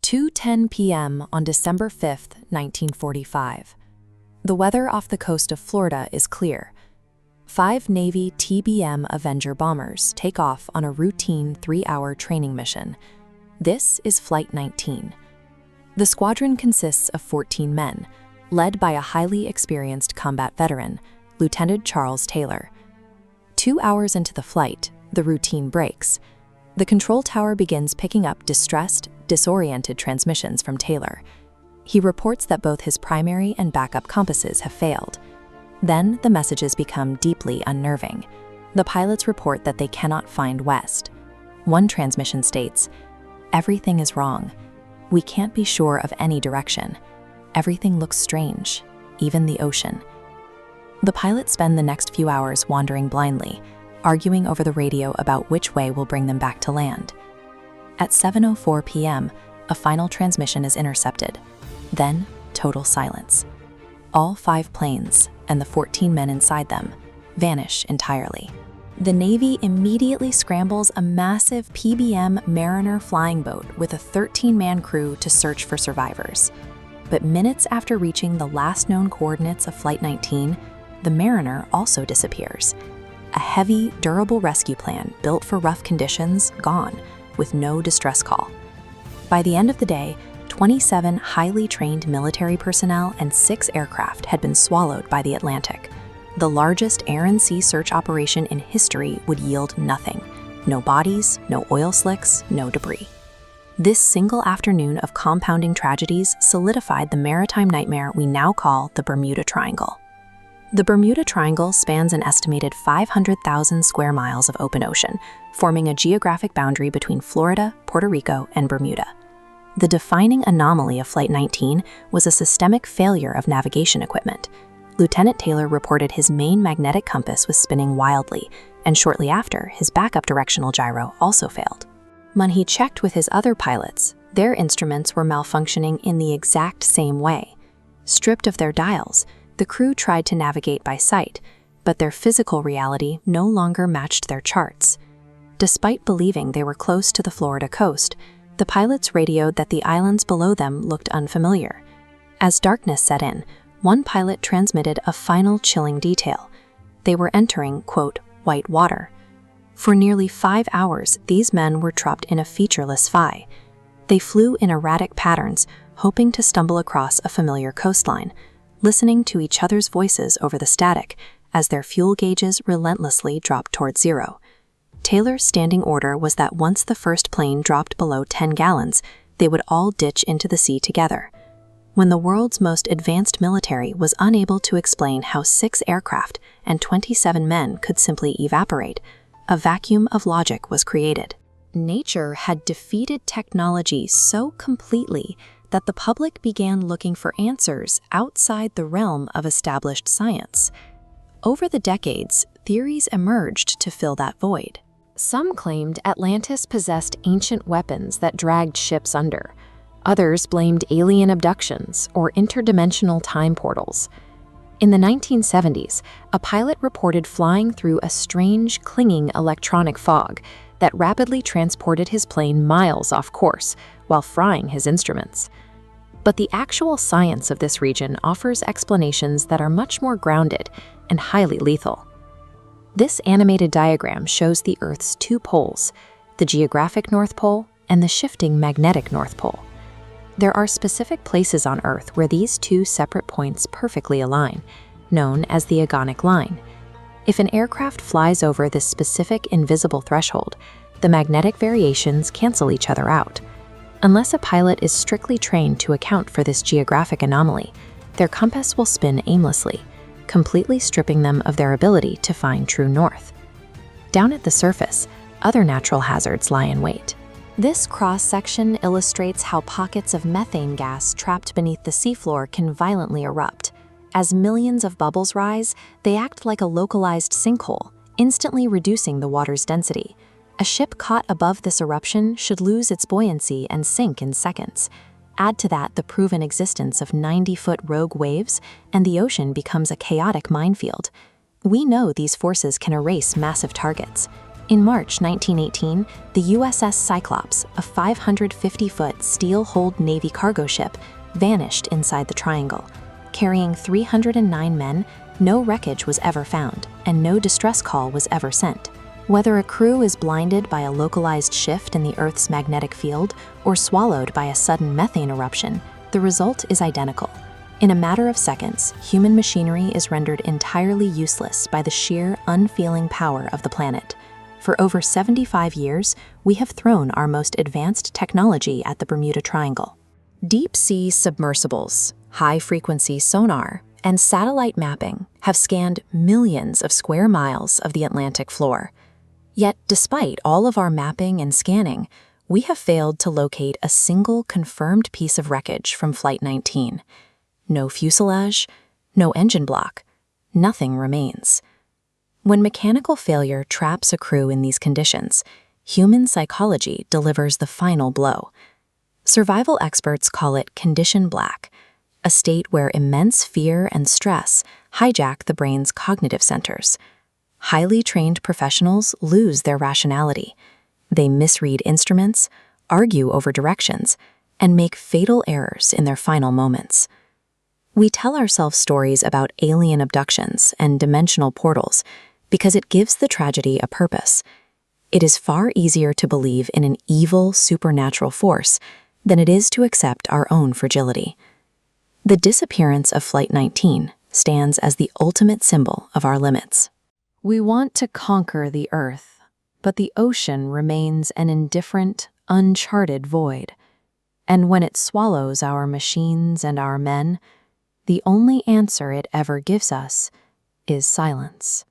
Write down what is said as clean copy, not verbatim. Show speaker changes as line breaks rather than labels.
2:10 p.m. on December 5, 1945. The weather off the coast of Florida is clear. 5 Navy TBM Avenger bombers take off on a routine 3-hour training mission. This is Flight 19. The squadron consists of 14 men, led by a highly experienced combat veteran, Lieutenant Charles Taylor. 2 hours into the flight, the routine breaks. The control tower begins picking up distressed, disoriented transmissions from Taylor. He reports that both his primary and backup compasses have failed. Then the messages become deeply unnerving. The pilots report that they cannot find west. One transmission states, "Everything is wrong. We can't be sure of any direction. Everything looks strange, even the ocean." The pilots spend the next few hours wandering blindly, arguing over the radio about which way will bring them back to land. At 7:04 p.m., a final transmission is intercepted. Then, total silence. All 5 planes, and the 14 men inside them, vanish entirely. The Navy immediately scrambles a massive PBM Mariner flying boat with a 13-man crew to search for survivors. But minutes after reaching the last known coordinates of Flight 19, the Mariner also disappears. A heavy, durable rescue plan built for rough conditions gone, with no distress call. By the end of the day, 27 highly trained military personnel and 6 aircraft had been swallowed by the Atlantic. The largest air and sea search operation in history would yield nothing. No bodies, no oil slicks, no debris. This single afternoon of compounding tragedies solidified the maritime nightmare we now call the Bermuda Triangle. The Bermuda Triangle spans an estimated 500,000 square miles of open ocean, forming a geographic boundary between Florida, Puerto Rico, and Bermuda. The defining anomaly of Flight 19 was a systemic failure of navigation equipment. Lieutenant Taylor reported his main magnetic compass was spinning wildly, and shortly after, his backup directional gyro also failed. When he checked with his other pilots, their instruments were malfunctioning in the exact same way. Stripped of their dials, the crew tried to navigate by sight, but their physical reality no longer matched their charts. Despite believing they were close to the Florida coast, the pilots radioed that the islands below them looked unfamiliar. As darkness set in, one pilot transmitted a final chilling detail. They were entering, quote, white water. For nearly 5 hours, these men were trapped in a featureless FI. They flew in erratic patterns, hoping to stumble across a familiar coastline, listening to each other's voices over the static as their fuel gauges relentlessly dropped toward zero. Taylor's standing order was that once the first plane dropped below 10 gallons, they would all ditch into the sea together. When the world's most advanced military was unable to explain how 6 aircraft and 27 men could simply evaporate, a vacuum of logic was created. Nature had defeated technology so completely that the public began looking for answers outside the realm of established science. Over the decades, theories emerged to fill that void. Some claimed Atlantis possessed ancient weapons that dragged ships under. Others blamed alien abductions or interdimensional time portals. In the 1970s, a pilot reported flying through a strange, clinging electronic fog that rapidly transported his plane miles off course while frying his instruments. But the actual science of this region offers explanations that are much more grounded and highly lethal. This animated diagram shows the Earth's 2 poles, the geographic North Pole and the shifting magnetic North Pole. There are specific places on Earth where these 2 separate points perfectly align, known as the agonic line. If an aircraft flies over this specific invisible threshold, the magnetic variations cancel each other out. Unless a pilot is strictly trained to account for this geographic anomaly, their compass will spin aimlessly, completely stripping them of their ability to find true north. Down at the surface, other natural hazards lie in wait. This cross-section illustrates how pockets of methane gas trapped beneath the seafloor can violently erupt. As millions of bubbles rise, they act like a localized sinkhole, instantly reducing the water's density. A ship caught above this eruption should lose its buoyancy and sink in seconds. Add to that the proven existence of 90-foot rogue waves, and the ocean becomes a chaotic minefield. We know these forces can erase massive targets. In March 1918, the USS Cyclops, a 550-foot steel-hulled Navy cargo ship, vanished inside the triangle. Carrying 309 men, no wreckage was ever found, and no distress call was ever sent. Whether a crew is blinded by a localized shift in the Earth's magnetic field or swallowed by a sudden methane eruption, the result is identical. In a matter of seconds, human machinery is rendered entirely useless by the sheer, unfeeling power of the planet. For over 75 years, we have thrown our most advanced technology at the Bermuda Triangle. Deep-sea submersibles, high-frequency sonar, and satellite mapping have scanned millions of square miles of the Atlantic floor. Yet, despite all of our mapping and scanning, we have failed to locate a single confirmed piece of wreckage from Flight 19. No fuselage, no engine block, nothing remains. When mechanical failure traps a crew in these conditions, human psychology delivers the final blow. Survival experts call it condition black, a state where immense fear and stress hijack the brain's cognitive centers. Highly trained professionals lose their rationality. They misread instruments, argue over directions, and make fatal errors in their final moments. We tell ourselves stories about alien abductions and dimensional portals because it gives the tragedy a purpose. It is far easier to believe in an evil supernatural force than it is to accept our own fragility. The disappearance of Flight 19 stands as the ultimate symbol of our limits. We want to conquer the Earth, but the ocean remains an indifferent, uncharted void. And when it swallows our machines and our men, the only answer it ever gives us is silence.